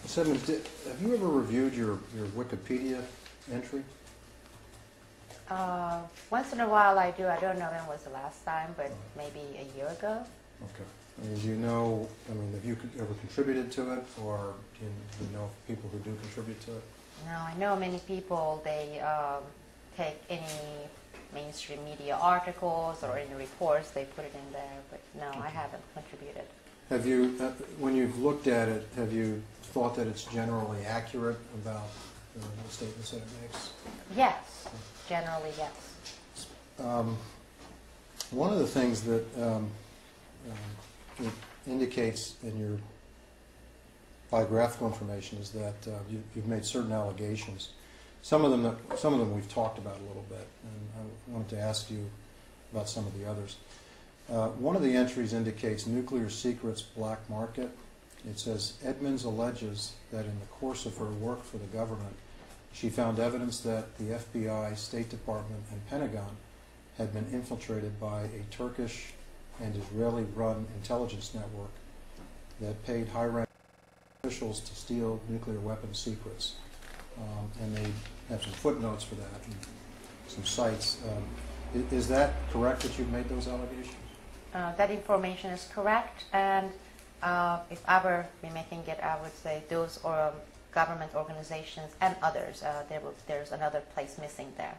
Edmonds, have you ever reviewed your Wikipedia entry? Once in a while I do. I don't know when was the last time, but maybe a year ago. Okay. I mean, do you know, I mean, have you ever contributed to it, or do you know people who do contribute to it? No, I know many people, they take any mainstream media articles or any reports, they put it in there, but no, okay. I haven't contributed. Have you, when you've looked at it, have you thought that it's generally accurate about the statements that it makes? Yes, generally yes. One of the things that it indicates in your biographical information is that you've made certain allegations. Some of them we've talked about a little bit, and I wanted to ask you about some of the others. One of the entries indicates nuclear secrets black market. It says, Edmonds alleges that in the course of her work for the government, she found evidence that the FBI, State Department, and Pentagon had been infiltrated by a Turkish and Israeli-run intelligence network that paid high-ranking officials to steal nuclear weapons secrets. And they have some footnotes for that and some sites. Is that correct that you've made those allegations? That information is correct, and if ever we're making it, I would say those are government organizations and others. There's another place missing there.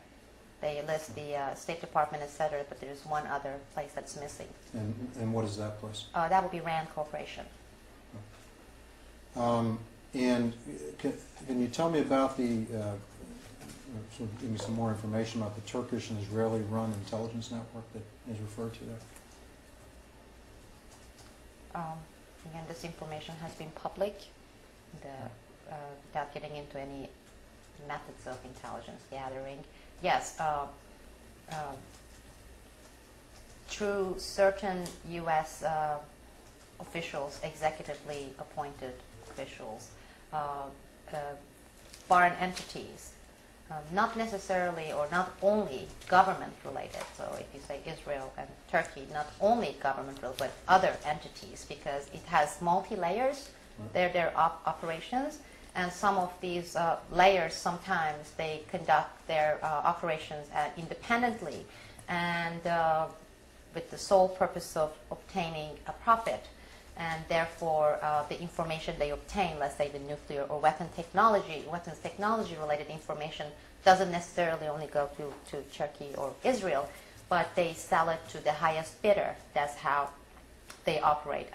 They list the State Department, etc., but there's one other place that's missing. And what is that place? That would be RAND Corporation. And can you tell me about the, sort of give me some more information about the Turkish and Israeli-run intelligence network that is referred to there? Again, this information has been public, without getting into any methods of intelligence gathering. Yes, through certain U.S. Officials, executively appointed officials, foreign entities, not necessarily or not only government related. So if you say Israel and Turkey, not only government related, but other entities, because it has multi-layers, their operations, and some of these layers, sometimes they conduct their operations independently and with the sole purpose of obtaining a profit. And therefore, the information they obtain, let's say the nuclear or weapons technology related information, doesn't necessarily only go to Turkey or Israel, but they sell it to the highest bidder. That's how they operate.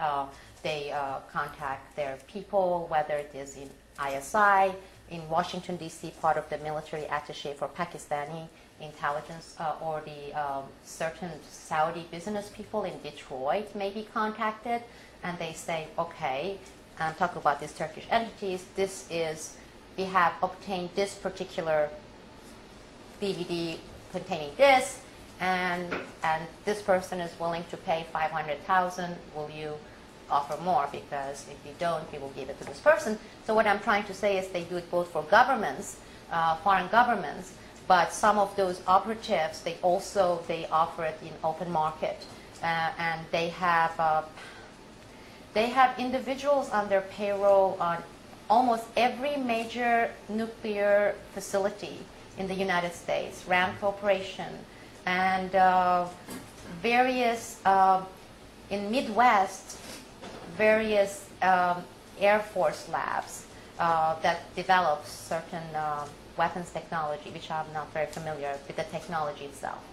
They contact their people, whether it is in ISI, in Washington, D.C., part of the military attaché for Pakistani intelligence, or the certain Saudi business people in Detroit may be contacted. And they say, okay, I'm talking about these Turkish entities, we have obtained this particular DVD containing this, and this person is willing to pay $500,000, will you offer more? Because if you don't, we will give it to this person. So what I'm trying to say is they do it both for governments, foreign governments, but some of those operatives, they offer it in open market, and they have individuals on their payroll on almost every major nuclear facility in the United States, RAND Corporation, and various, in Midwest, various Air Force labs that develop certain weapons technology, which I'm not very familiar with the technology itself.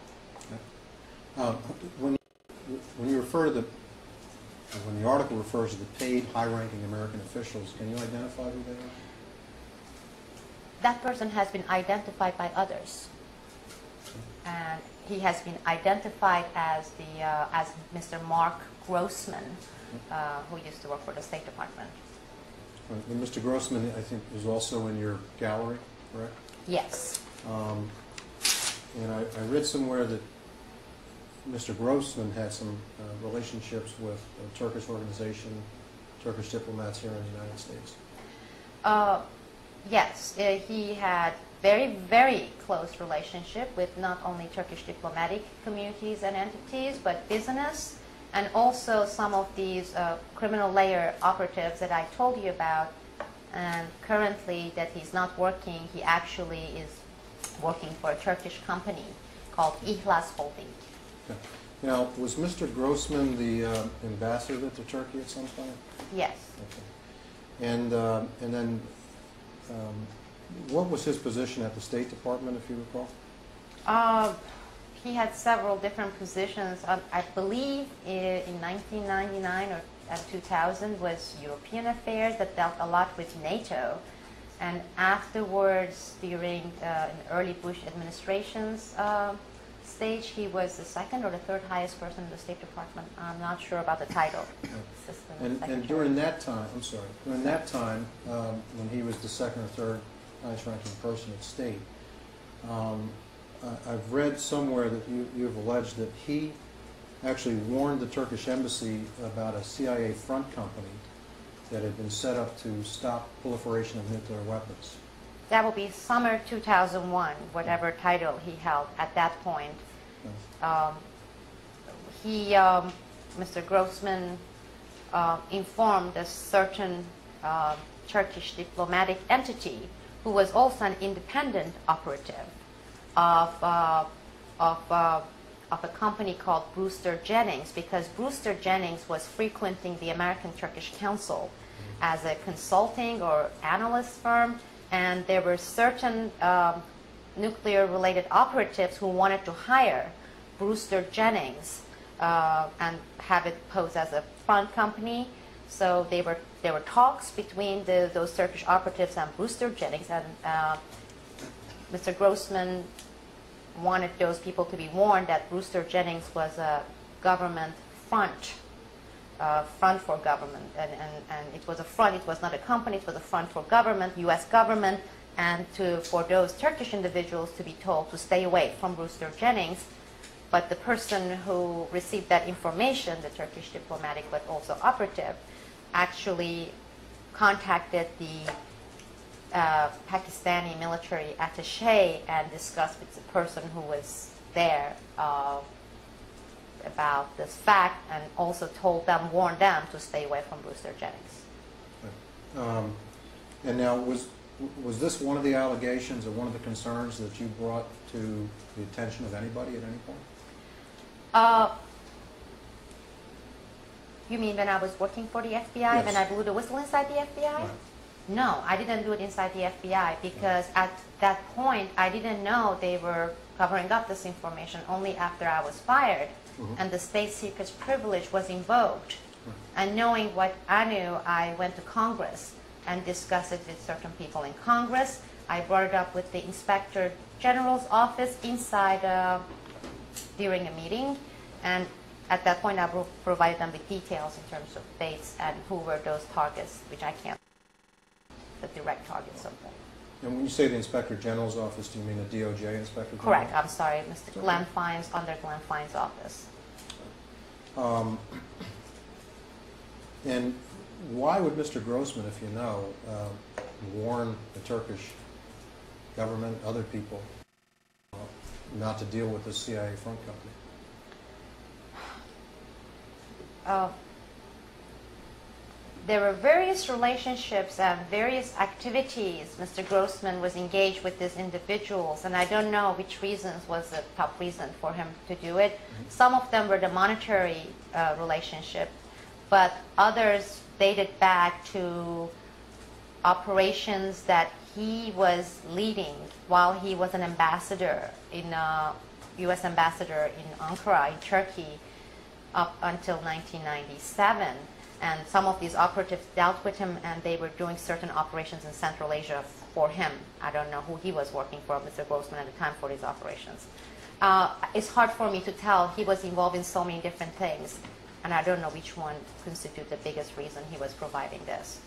Okay. When you refer to when the article refers to the paid high-ranking American officials, can you identify who they are? That person has been identified by others, and he has been identified as as Mr. Mark Grossman, who used to work for the State Department. Right. And Mr. Grossman, I think, is also in your gallery, correct? Yes. And I read somewhere that Mr. Grossman had some relationships with a Turkish organization, Turkish diplomats here in the United States. Yes, he had very, very close relationship with not only Turkish diplomatic communities and entities, but business, and also some of these criminal layer operatives that I told you about And currently that he's not working, he actually is working for a Turkish company called İhlas Holding. Okay. Now, was Mr. Grossman the ambassador to Turkey at some point? Yes. Okay. And then, what was his position at the State Department, if you recall? He had several different positions. I believe in 1999 or 2000 was European affairs that dealt a lot with NATO. And afterwards, during early Bush administration's stage, he was the second or the third highest person in the State Department. I'm not sure about the title. And during that time, I'm sorry, during that time, when he was the second or third highest ranking person at state, I've read somewhere that you've alleged that he actually warned the Turkish embassy about a CIA front company that had been set up to stop proliferation of nuclear weapons. That will be summer 2001, whatever title he held at that point. Mr. Grossman informed a certain Turkish diplomatic entity who was also an independent operative of a company called Brewster Jennings, because Brewster Jennings was frequenting the American-Turkish Council as a consulting or analyst firm, and there were certain nuclear-related operatives who wanted to hire Brewster Jennings and have it pose as a front company. So there were talks between those Turkish operatives and Brewster Jennings, and Mr. Grossman wanted those people to be warned that Brewster Jennings was a government front for government, and it was a front. It was not a company. It was a front for government, U.S. government, and for those Turkish individuals to be told to stay away from Brewster Jennings. But the person who received that information, the Turkish diplomatic but also operative, actually contacted the Pakistani military attaché and discussed with the person who was there about this fact, and also warned them to stay away from Brewster Jennings. And now, was this one of the allegations or one of the concerns that you brought to the attention of anybody at any point? You mean when I was working for the FBI, Yes. when I blew the whistle inside the FBI? Right. No, I didn't do it inside the FBI because at that point I didn't know they were covering up this information only after I was fired, and the state secrets privilege was invoked. And knowing what I knew, I went to Congress and discussed it with certain people in Congress. I brought it up with the Inspector General's office inside during a meeting, and at that point I provided them with details in terms of dates and who were those targets, which I can't, the direct targets of them. And when you say the Inspector General's office, do you mean the DOJ Inspector General? Correct, I'm sorry, Mr. Glenn Fines, under Glenn Fines' office. And why would Mr. Grossman, if you know, warn the Turkish government, other people, not to deal with the CIA front company? There were various relationships and various activities Mr. Grossman was engaged with these individuals, and I don't know which reasons was the top reason for him to do it. Some of them were the monetary relationship, but others dated back to operations that he was leading while he was an ambassador U.S. ambassador in Ankara, in Turkey, up until 1997. And some of these operatives dealt with him, and they were doing certain operations in Central Asia for him. I don't know who he was working for, Mr. Grossman, at the time for these operations. It's hard for me to tell. He was involved in so many different things, and I don't know which one constitutes the biggest reason he was providing this.